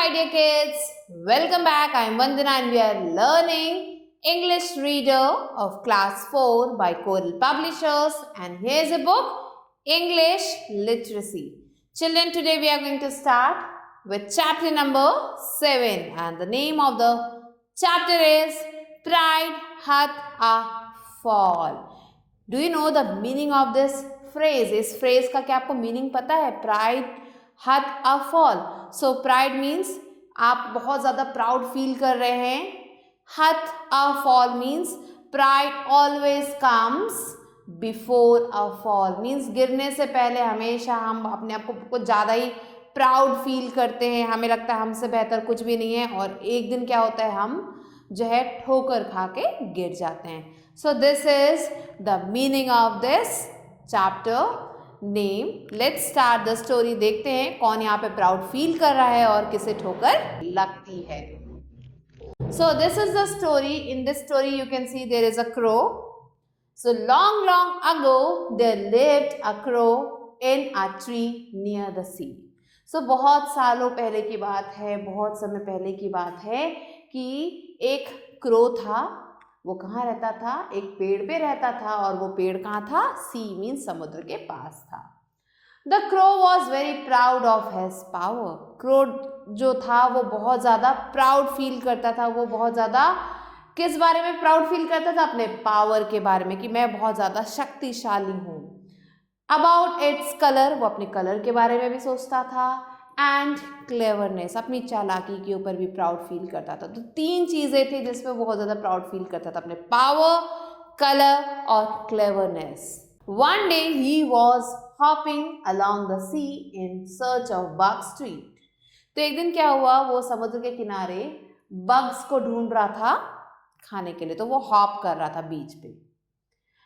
my dear kids. Welcome back. I am Vandana and we are learning English Reader of Class 4 by Coral Publishers. And here's a book, English Literacy. Children, today we are going to start with chapter number 7. And the name of the chapter is Pride Hath a Fall. Do you know the meaning of this phrase? इस phrase का क्या आपको meaning पता है? Pride hath a fall. So pride means आप बहुत ज़्यादा proud feel कर रहे हैं. Hath a fall means pride always comes before a fall. Means गिरने से पहले हमेशा हम अपने आप को कुछ ज़्यादा ही प्राउड फील करते हैं. हमें लगता है हमसे बेहतर कुछ भी नहीं है और एक दिन क्या होता है, हम जो है ठोकर खा के गिर जाते हैं. So this is the meaning of this chapter name. Let's start the story. देखते हैं कौन यहाँ पे प्राउड फील कर रहा है और किसे ठोकर लगती है. So this is the story. In this story you can see there is a crow. So long ago there lived a crow in a tree near the sea. So बहुत सालों पहले की बात है, बहुत समय पहले की बात है कि एक क्रो था. वो कहाँ रहता था? एक पेड़ पे रहता था. और वो पेड़ कहाँ था? सी मीन्स समुद्र के पास था. The crow was very proud of his power. Crow जो था वो बहुत ज़्यादा प्राउड फील करता था. वो बहुत ज़्यादा किस बारे में प्राउड फील करता था? अपने पावर के बारे में, कि मैं बहुत ज़्यादा शक्तिशाली हूँ. अबाउट इट्स कलर, वो अपने कलर के बारे में भी सोचता था. एंड क्लेवरनेस, अपनी चालाकी के ऊपर भी प्राउड फील करता था. तो तीन चीज़ें थी जिसमें बहुत ज़्यादा प्राउड फील करता था, अपने पावर, कलर और cleverness. One day he was hopping along the sea in search of bugs to eat. तो एक दिन क्या हुआ, वो समुद्र के किनारे बग्स को ढूंढ रहा था खाने के लिए. तो वो हॉप कर रहा था बीच पे.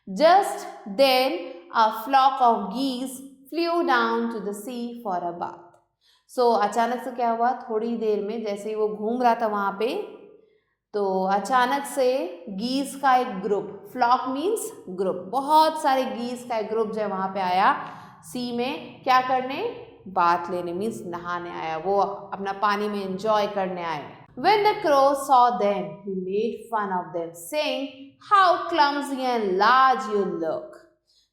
Just then a flock of geese flew down to the sea for a bath. So अचानक से क्या हुआ, थोड़ी देर में जैसे ही वो घूम रहा था वहाँ पे, तो अचानक से गीज का एक ग्रुप, फ्लॉक मीन्स ग्रुप, बहुत सारे गीज का एक ग्रुप जो है वहाँ पे आया सी में. क्या करने? बाथ लेने, मीन्स नहाने आया. वो अपना पानी में एंजॉय करने आए. When the crow saw them, he made fun of them, saying, "How clumsy and large you look."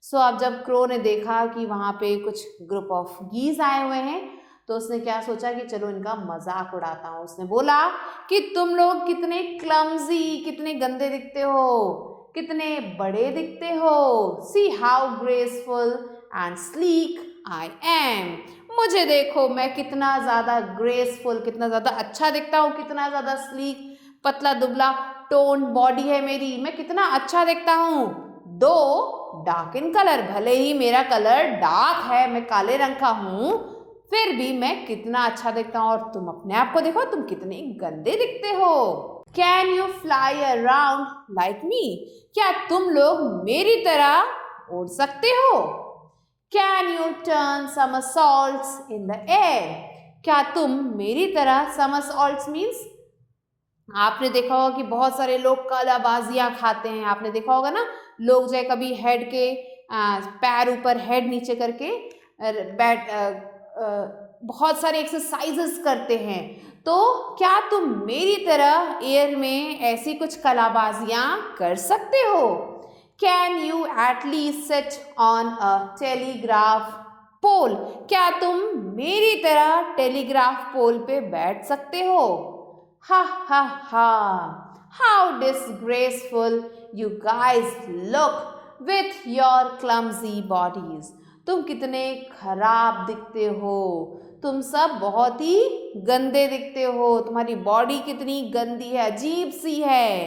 So अब जब क्रो ने देखा कि वहाँ पे कुछ ग्रुप ऑफ गीज आए हुए हैं, तो उसने क्या सोचा कि चलो इनका मजाक उड़ाता हूँ. उसने बोला कि तुम लोग कितने क्लमजी, कितने गंदे दिखते हो, कितने बड़े दिखते हो. See how graceful and sleek I am. मुझे देखो, मैं कितना ज़्यादा ग्रेसफुल, कितना ज़्यादा अच्छा दिखता हूँ, कितना ज़्यादा स्लीक, पतला दुबला टोन बॉडी है मेरी, मैं कितना अच्छा दिखता हूँ. दो डार्क इन कलर, भले ही मेरा कलर डार्क है, मैं काले रंग का हूँ, फिर भी मैं कितना अच्छा दिखता हूँ. और तुम अपने आप को देखो, तुम कितने गंदे दिखते हो. Can you fly around like me? क्या तुम लोग मेरी तरह उड़ सकते हो? Can U turn somersaults in the air? क्या तुम मेरी तरह, somersaults मीन्स आपने देखा होगा कि बहुत सारे लोग कलाबाजियाँ खाते हैं. आपने देखा होगा ना, लोग जो है कभी हेड के पैर ऊपर, हेड नीचे करके बैठ बहुत सारे एक्सरसाइजेस करते हैं. तो क्या तुम मेरी तरह एयर में ऐसी कुछ कलाबाजियाँ कर सकते हो? Can you at least sit on a telegraph pole? क्या तुम मेरी तरह टेलीग्राफ पोल पे बैठ सकते हो? हा हा हा, how disgraceful you guys look with your clumsy bodies. तुम कितने खराब दिखते हो, तुम सब बहुत ही गंदे दिखते हो, तुम्हारी बॉडी कितनी गंदी है, अजीब सी है.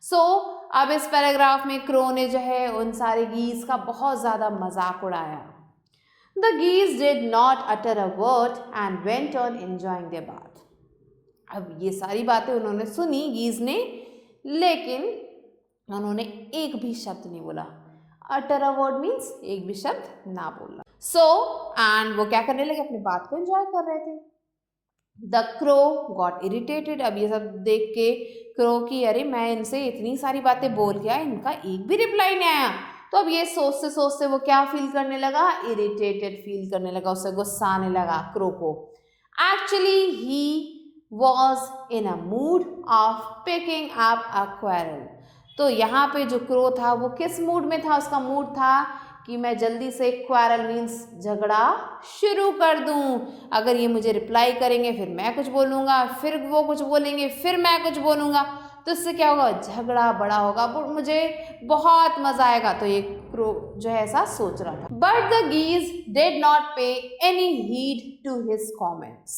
सो अब इस पैराग्राफ में क्रो ने जो है उन सारे गीज का बहुत ज़्यादा मजाक उड़ाया. The geese did not utter a word and went on enjoying their bath. अब ये सारी बातें उन्होंने सुनी गीज ने, लेकिन उन्होंने एक भी शब्द नहीं बोला. अटर अ वर्ड मीन्स एक भी शब्द ना बोलना. सो एंड वो क्या करने लगे, अपनी बात को एंजॉय कर रहे थे. The crow got irritated. अब ये सब देख के क्रो की, अरे मैं इनसे इतनी सारी बातें बोल गया, इनका एक भी रिप्लाई नहीं आया. तो अब ये सोचते सोचते वो क्या फील करने लगा? इरिटेटेड फील करने लगा, उसे गुस्सा आने लगा क्रो को. Actually he was in a mood of picking up a quarrel. तो यहाँ पे जो क्रो था वो किस मूड में था? उसका मूड था कि मैं जल्दी से क्वारल मीन्स झगड़ा शुरू कर दूं। अगर ये मुझे रिप्लाई करेंगे फिर मैं कुछ बोलूँगा, फिर वो कुछ बोलेंगे, फिर मैं कुछ बोलूँगा, तो इससे क्या होगा? झगड़ा बड़ा होगा, मुझे बहुत मज़ा आएगा। तो ये क्रो जो है ऐसा सोच रहा था। But the geese did not पे any heed to his comments.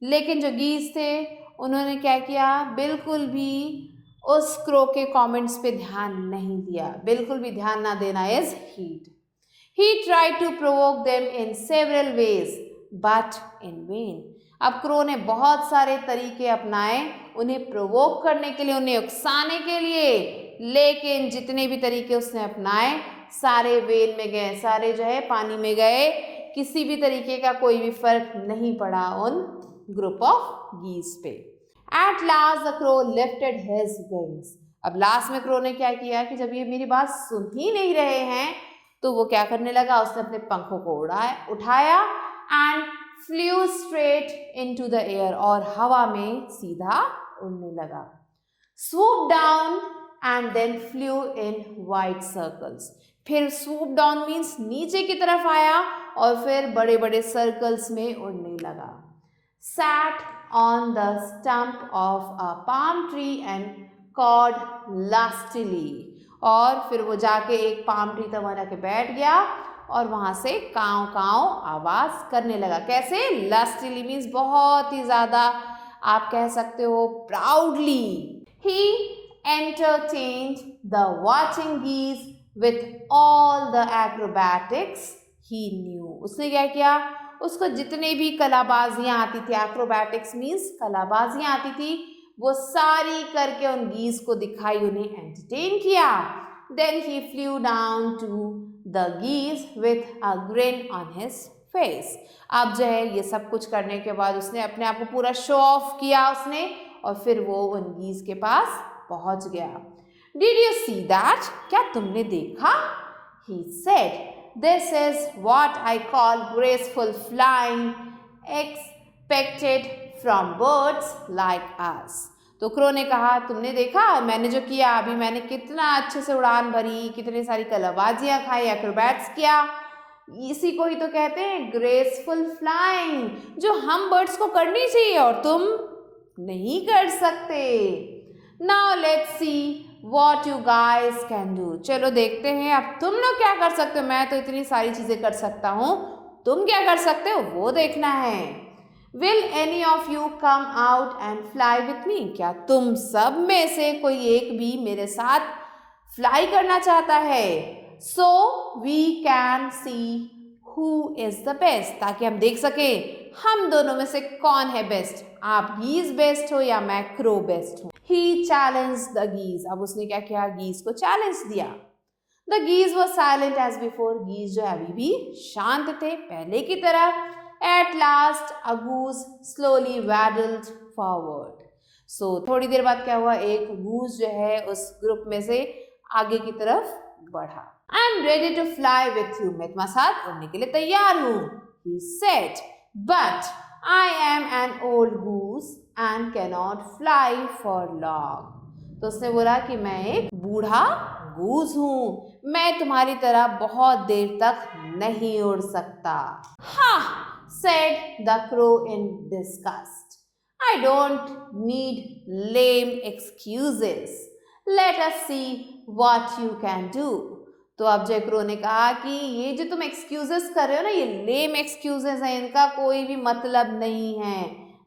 लेकिन जो गीज थे उन्होंने क्या किया? बिल्कुल भी उस क्रो के कमेंट्स पे ध्यान नहीं दिया। बिल्कुल भी ध्यान ना देना is heat. He tried to provoke them in several ways, but in vain. अब क्रो ने बहुत सारे तरीके अपनाए उन्हें प्रोवोक करने के लिए, उन्हें उकसाने के लिए, लेकिन जितने भी तरीके उसने अपनाए सारे वेल में गए, सारे जो है पानी में गए। किसी भी तरीके का कोई भी फर्क नहीं पड़ा उन ग्रुप ऑफ गीज पे। At last the crow lifted his wings. अब लास्ट में क्रो ने क्या किया कि जब ये मेरी बात सुन ही नहीं रहे हैं तो वो क्या करने लगा? उसने अपने पंखों को उठाया and flew straight into the air, और हवा में सीधा उड़ने लगा। swoop down and then flew in wide circles. फिर swoop डाउन मीन्स नीचे की तरफ आया और फिर बड़े बड़े सर्कल्स में उड़ने लगा। sat on the stump of a palm tree and cawed lustily. और फिर वो जाके एक पाम ट्री तक वहाँ जाके बैठ गया और वहाँ से काँव काँव आवाज़ करने लगा। कैसे? लस्टली मीन्स बहुत ही ज़्यादा, आप कह सकते हो proudly. He entertained the watching geese with all the acrobatics he knew. उसने क्या किया? उसको जितने भी कलाबाजियाँ आती थी, एक्रोबैटिक्स मीन्स कलाबाजियाँ आती थी, वो सारी करके उन गीज को दिखाई, उन्हें एंटरटेन किया। Then he flew down to the geese with a grin on his face. अब जो है ये सब कुछ करने के बाद उसने अपने आप को पूरा शो ऑफ किया उसने, और फिर वो उन गीज के पास पहुंच गया। Did you see that? क्या तुमने देखा? He said, this is what I call graceful flying expected from birds like us. तो क्रो ने कहा, तुमने देखा मैंने जो किया अभी, मैंने कितना अच्छे से उड़ान भरी, कितनी सारी कलाबाजियाँ खाई, एक्रोबैट्स किया, इसी को ही तो कहते हैं ग्रेसफुल फ्लाइंग, जो हम बर्ड्स को करनी चाहिए और तुम नहीं कर सकते। Now let's see what you guys can do. चलो देखते हैं अब तुम लोग क्या कर सकते हो। मैं तो इतनी सारी चीज़ें कर सकता हूँ, तुम क्या कर सकते हो वो देखना है। Will any of you come out and fly with me? क्या तुम सब में से कोई एक भी मेरे साथ फ्लाई करना चाहता है? So we can see who is the best, ताकि हम देख सके हम दोनों में से कौन है बेस्ट। आप गीज बेस्ट हो या मैं क्रो बेस्ट हूँ। He challenged the geese. अब उसने क्या किया? गीज को चैलेंज दिया। The geese were silent as before. गीज जो अभी भी शांत थे पहले की तरह। At last a goose slowly waddled forward. So थोड़ी देर बाद क्या हुआ? एक गूस जो है उस ग्रुप में से आगे की तरफ बढ़ा। I am ready to fly with you. मैं तुम्हारे साथ उड़ने के लिए तैयार हूँ। He said, but I am an old goose and cannot fly for long. तो उसने बोला कि मैं एक बूढ़ा गूस हूँ, मैं तुम्हारी तरह बहुत देर तक नहीं उड़ सकता। हाँ, said the crow in disgust. I don't need lame excuses. Let us see what you can do. तो अब जय क्रो ने कहा कि ये जो तुम एक्सक्यूजेस कर रहे हो ना, ये लेम एक्सक्यूजेस हैं, इनका कोई भी मतलब नहीं है।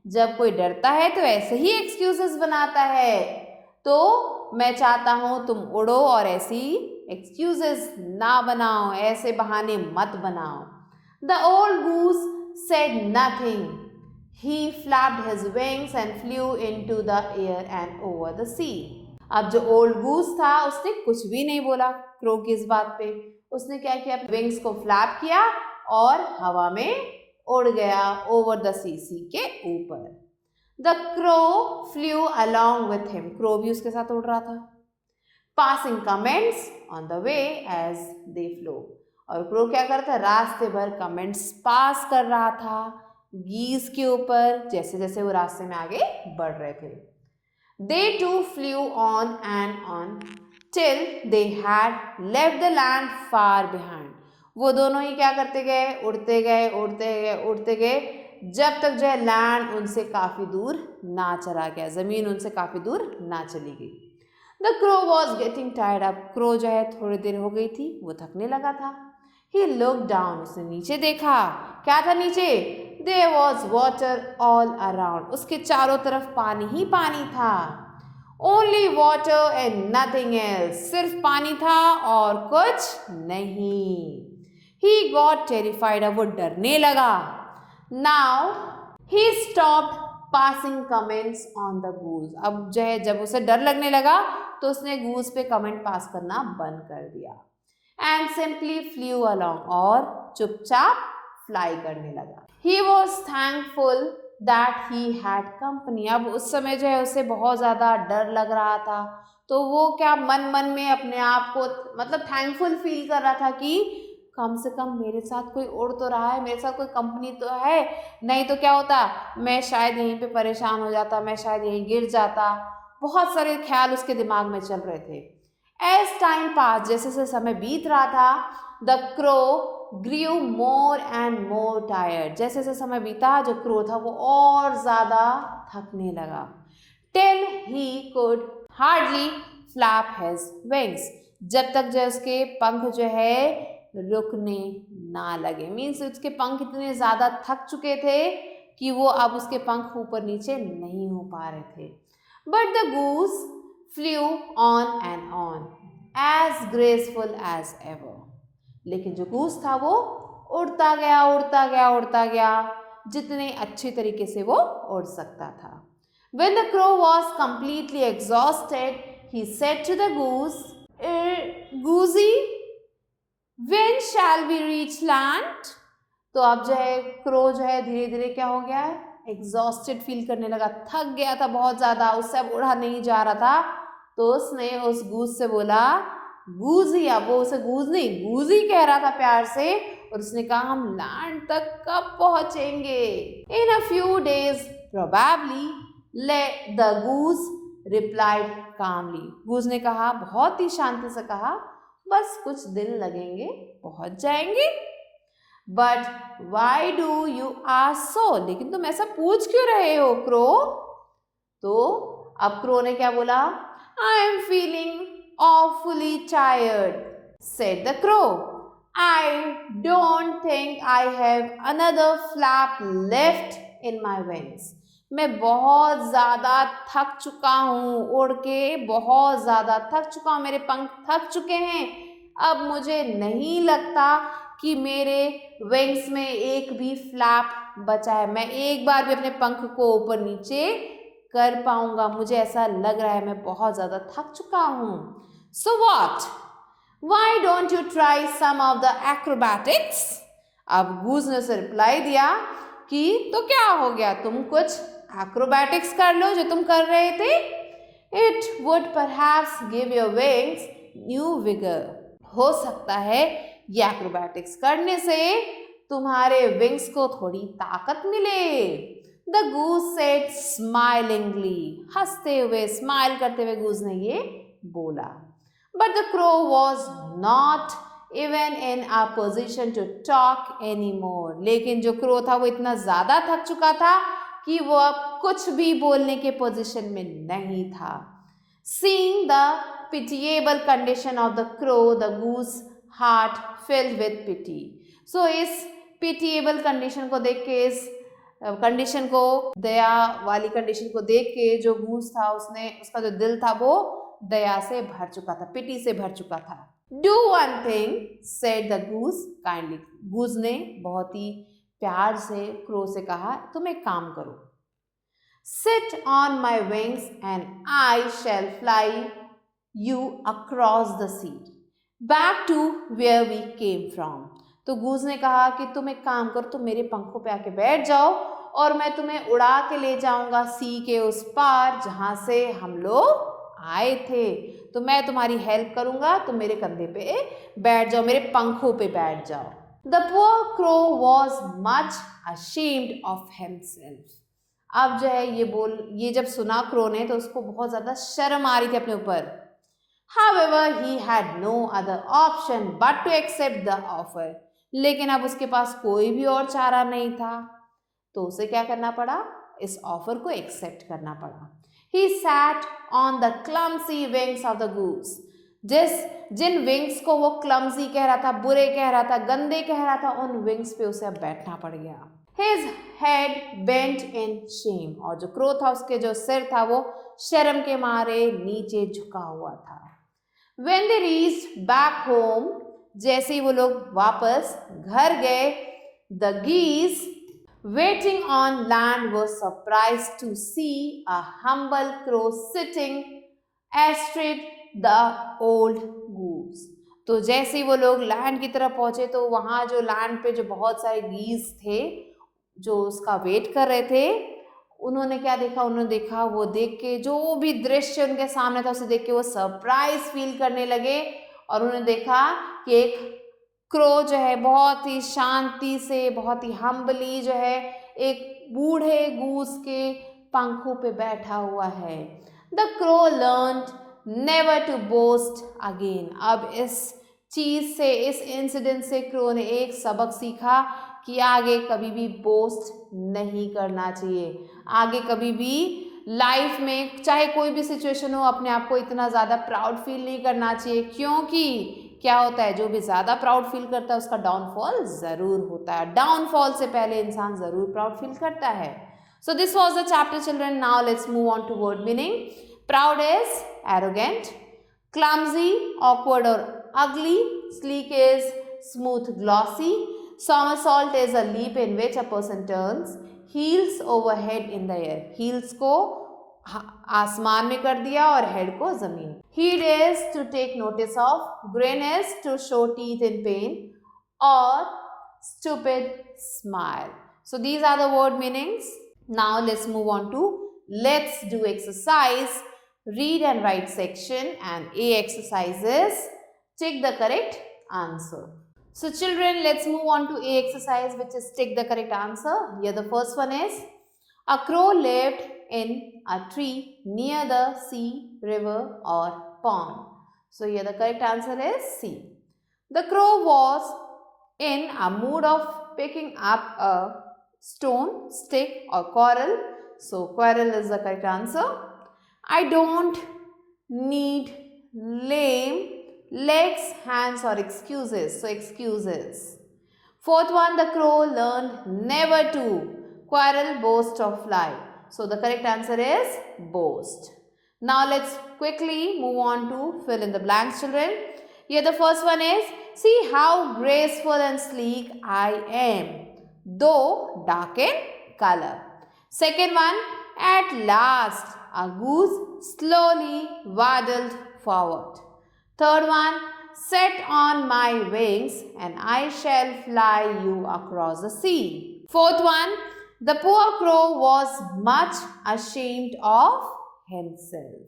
जब कोई डरता है तो ऐसे ही एक्सक्यूजेस बनाता है। तो मैं चाहता हूँ तुम उड़ो और ऐसी एक्सक्यूजेस ना बनाओ, ऐसे बहाने मत बनाओ। The old goose said nothing. He flapped his wings and flew into the air and over the sea. अब जो ओल्ड गूस था उसने कुछ भी नहीं बोला क्रो की इस बात पे। उसने क्या किया? विंग्स को फ्लैप किया और हवा में उड़ गया ओवर द सी के ऊपर। The crow flew along with him. Crow भी उसके साथ उड़ रहा था। Passing comments on the way as they flew. और क्रो क्या करता? रास्ते भर कमेंट्स पास कर रहा था गीज के ऊपर जैसे जैसे वो रास्ते में आगे बढ़ रहे थे। They too flew on and on till they had left the land far behind. वो दोनों ही क्या करते गए, उड़ते गए उड़ते गए उड़ते गए, जब तक जो है लैंड उनसे काफ़ी दूर ना चला गया, ज़मीन उनसे काफ़ी दूर ना चली गई। The crow was getting tired. अब क्रो जो है थोड़ी देर हो गई थी, वो थकने लगा था। ही लुक डाउन, उसने नीचे देखा। क्या था नीचे? There was water all around, उसके चारों तरफ पानी ही पानी था। Only water and nothing else, सिर्फ पानी था और कुछ नहीं। ही गॉट टेरिफाइड, अब वो डरने लगा। Now he stopped passing comments on the goose. अब जो है जब उसे डर लगने लगा तो उसने गूज पे कमेंट पास करना बंद कर दिया। एंड सिंपली फ्लू अलोंग, और चुपचाप फ्लाई करने लगा। He was thankful that he had company. अब उस समय जो है उसे बहुत ज़्यादा डर लग रहा था, तो वो क्या मन मन में अपने आप को मतलब थैंकफुल फील कर रहा था कि कम से कम मेरे साथ कोई उड़ तो रहा है, मेरे साथ कोई कंपनी तो है, नहीं तो क्या होता, मैं शायद यहीं पे परेशान हो जाता, मैं शायद यहीं गिर जाता। बहुत सारे ख्याल उसके दिमाग में चल रहे थे। एज टाइम पास, जैसे जैसे समय बीत रहा था, the crow grew more and more tired. जैसे जैसे समय बीता, जो क्रो था वो और ज़्यादा थकने लगा। Till he could hardly flap his wings, जब तक जो उसके पंख जो है रुकने ना लगे। मीन्स उसके पंख इतने ज़्यादा थक चुके थे कि वो अब उसके पंख ऊपर नीचे नहीं हो पा रहे थे। But the goose flew on and on as graceful as ever. लेकिन जो गूस था वो उड़ता गया उड़ता गया उड़ता गया, जितने अच्छे तरीके से वो उड़ सकता था। When the crow was completely exhausted, he said to the goose, "Goosey, when shall we reach land?" तो अब जो है क्रो जो है धीरे धीरे क्या हो गया है, एग्जॉस्टेड फील करने लगा, थक गया था बहुत ज़्यादा, उससे अब उड़ा नहीं जा रहा था। तो उसने उस गूज से बोला, गूजी, अब वो उसे गूज नहीं गूजी कह रहा था प्यार से, और उसने कहा हम लैंड तक कब पहुंचेंगे? In a few days probably, the goose replied calmly. Goose ने कहा, बहुत ही शांति से कहा, बस कुछ दिन लगेंगे, पहुंच जाएंगे। But why do you ask so, लेकिन तुम ऐसा पूछ क्यों रहे हो क्रो? तो अब क्रो ने क्या बोला, I am feeling awfully tired, said the crow. I don't think I have another flap left in my wings. मैं बहुत ज़्यादा थक चुका हूँ, उड़ के बहुत ज़्यादा थक चुका हूँ, मेरे पंख थक चुके हैं। अब मुझे नहीं लगता कि मेरे विंग्स में एक भी फ्लैप बचा है, मैं एक बार भी अपने पंख को ऊपर नीचे कर पाऊंगा, मुझे ऐसा लग रहा है, मैं बहुत ज़्यादा थक चुका हूँ। So what? Why don't you try some of the acrobatics? अब गूज ने उसे रिप्लाई दिया कि तो क्या हो गया, तुम कुछ एक्रोबैटिक्स कर लो जो तुम कर रहे थे। It would perhaps give your wings new vigor. हो सकता है ये एक्रोबैटिक्स करने से तुम्हारे विंग्स को थोड़ी ताकत मिले। The goose said smilingly. हंसते हुए, स्माइल करते हुए गूज ने ये बोला। But the crow was not even in a position to talk anymore. लेकिन जो क्रो था वो इतना ज़्यादा थक चुका था कि वो अब कुछ भी बोलने के पोजीशन में नहीं था। Seeing the pitiable condition of the crow, the goose heart filled with pity. So इस pitiable condition को देख के, इस कंडीशन को, दया वाली कंडीशन को देख के जो गूस था उसने, उसका जो दिल था वो दया से भर चुका था, पिटी से भर चुका था। Do one thing, said the goose kindly. Goose ने बहुत ही प्यार से क्रो से कहा, तुम एक काम करो, Sit on my wings and I shall fly you across the sea back to where we came from. तो गूस ने कहा कि तुम एक काम करो, तुम मेरे पंखों पे आके बैठ जाओ और मैं तुम्हें उड़ा के ले जाऊंगा सी के उस पार जहाँ से हम लोग आए थे। तो मैं तुम्हारी हेल्प करूंगा, तुम मेरे कंधे पे बैठ जाओ, मेरे पंखों पे बैठ जाओ। The poor crow was much ashamed of himself. अब जो है ये जब सुना क्रो ने तो उसको बहुत ज़्यादा शर्म आ रही थी अपने ऊपर. However, he had no other option but to accept the offer. लेकिन अब उसके पास कोई भी और चारा नहीं था, तो उसे क्या करना पड़ा? इस ऑफर को एक्सेप्ट करना पड़ा. He sat on the clumsy wings of the goose. जिन विंग्स को वो क्लमसी कह रहा था, बुरे कह रहा था, गंदे कह रहा था, उन विंग्स पे उसे अब बैठना पड़ गया. His head bent in shame. और जो क्रो था उसके जो सिर था वो शर्म के मारे नीचे झुका हुआ था. When they reached back home, जैसे ही वो लोग वापस घर गए, the geese waiting on land were surprised to see a humble crow sitting astride the old goose. तो जैसे ही वो लोग लैंड की तरफ पहुंचे तो वहां जो लैंड पे जो बहुत सारे गीज थे जो उसका वेट कर रहे थे, उन्होंने क्या देखा? उन्होंने देखा, वो देख के जो भी दृश्य उनके सामने था उसे देख के वो सरप्राइज फील करने लगे और उन्होंने देखा कि एक क्रो जो है बहुत ही शांति से, बहुत ही हम्बली जो है एक बूढ़े गूस के पंखों पे बैठा हुआ है. The crow learned never to boast again. अब इस चीज से, इस इंसिडेंट से क्रो ने एक सबक सीखा कि आगे कभी भी बोस्ट नहीं करना चाहिए. आगे कभी भी लाइफ में चाहे कोई भी सिचुएशन हो, अपने आप को इतना ज़्यादा प्राउड फील नहीं करना चाहिए, क्योंकि क्या होता है, जो भी ज़्यादा प्राउड फील करता है उसका डाउनफॉल ज़रूर होता है. डाउनफॉल से पहले इंसान ज़रूर प्राउड फील करता है. So this was the chapter children. Now let's move on to word meaning. Proud is arrogant, clumsy awkward और ugly, sleek is smooth glossy, somersault is a leap in which a person turns heels over head in the air. heels को आसमान में कर दिया और head को जमीन. heed is to take notice of, grin is to show teeth in pain, or stupid smile. So these are the word meanings. Now let's move on to let's do exercise, read and write section, and A exercises. Tick the correct answer. So children, let's move on to A exercise, which is tick the correct answer. Here the first one is, a crow lived in a tree near the sea, river or pond. So here the correct answer is C. The crow was in a mood of picking up a stone, stick or coral. So coral is the correct answer. I don't need lame legs, hands or excuses. So excuses. Fourth one, the crow learned never to quarrel, boast or fly. So the correct answer is boast. Now let's quickly move on to fill in the blanks, children. Here the first one is, see how graceful and sleek I am, though dark in color. Second one, at last a goose slowly waddled forward. Third one, set on my wings and I shall fly you across the sea. Fourth one, the poor crow was much ashamed of himself.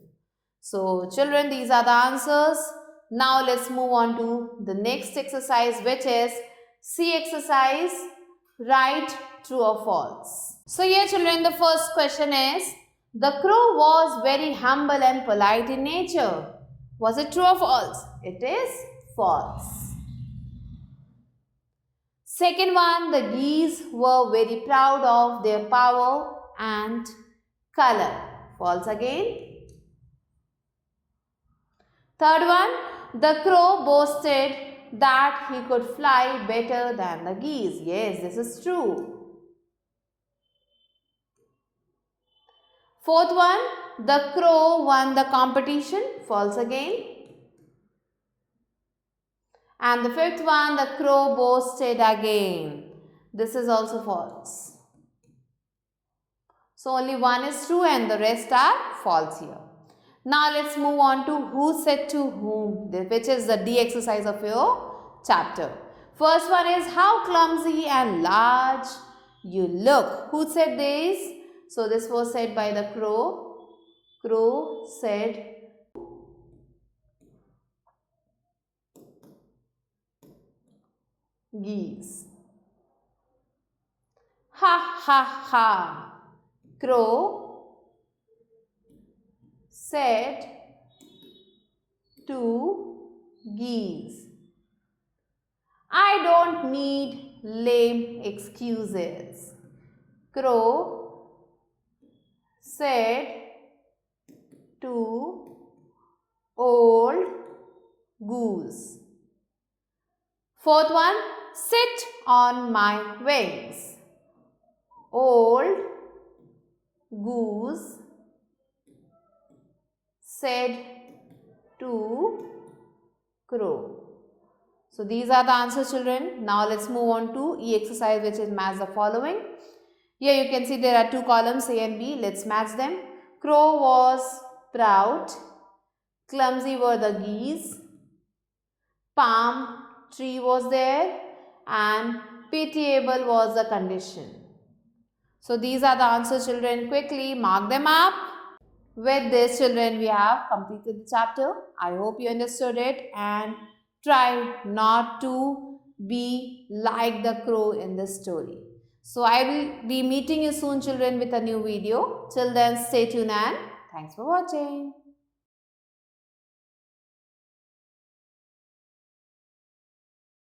So children, these are the answers. Now let's move on to the next exercise, which is C exercise, write true or false. So here children, the first question is, the crow was very humble and polite in nature. Was it true or false? It is false. Second one, the geese were very proud of their power and color. False again. Third one, the crow boasted that he could fly better than the geese. Yes, this is true. Fourth one, the crow won the competition. False again. And the fifth one, the crow boasted again. This is also false. So only one is true and the rest are false here. Now let's move on to who said to whom, which is the D exercise of your chapter. First one is, how clumsy and large you look. Who said this? So this was said by the crow. Crow said, geese. Ha ha ha, crow said to geese. I don't need lame excuses. Crow said to old goose. Fourth one, sit on my wings. Old goose said to crow. So these are the answers, children. Now let's move on to E exercise, which is match the following. Here you can see there are two columns A and B. Let's match them. Crow was proud. Clumsy were the geese. Palm tree was there. And pitiable was the condition. So these are the answers, children. Quickly mark them up. With this, children, we have completed the chapter. I hope you understood it and try not to be like the crow in this story. So I will be meeting you soon, children, with a new video. Till then, stay tuned and thanks for watching.